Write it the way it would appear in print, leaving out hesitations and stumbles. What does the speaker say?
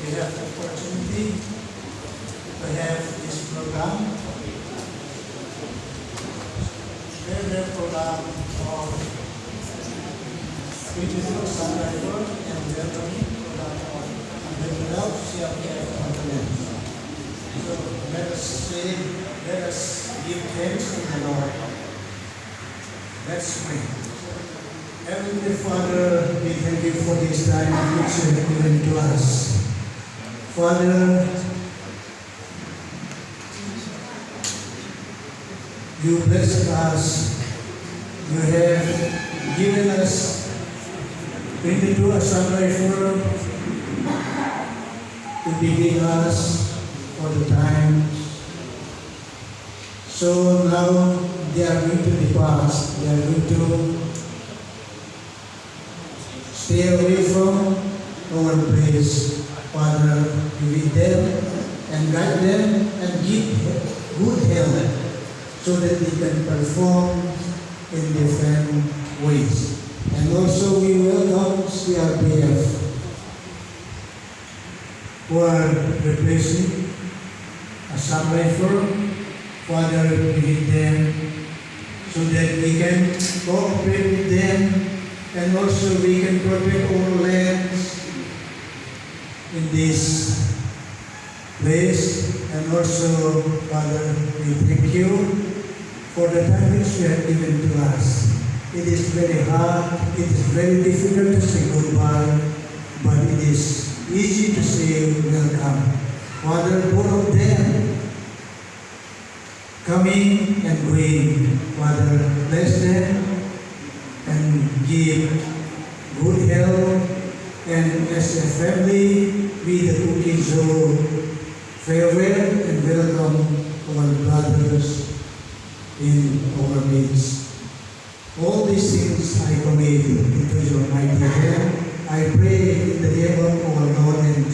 we have the opportunity to have this program. Very program of beautiful sunriser and welcoming program of Underground CRPF Conference. So let us give thanks to the Lord. Let's pray. Heavenly Father, we thank you for this time which you have given to us. Father, you blessed us. You have given us 22 sunrise forum to be with us for the time. So now they are going to depart. They are going to stay away from our place. Father, be with them and guide them and give good health so that they can perform in different ways. And also we welcome CRPF who are replacing a sunrise firm. Father, be with them so that we can cooperate with them. And also we can protect our lands in this place. And also, Father, we thank you for the time which you have given to us. It is very hard, it is very difficult to say goodbye, but it is easy to say welcome. Father, both of them coming and going. Father, bless them and give good health, and as a family, we the Ukizo farewell and welcome our brothers in our midst. All these things I commit into your mighty hand. I pray in the name of our Lord and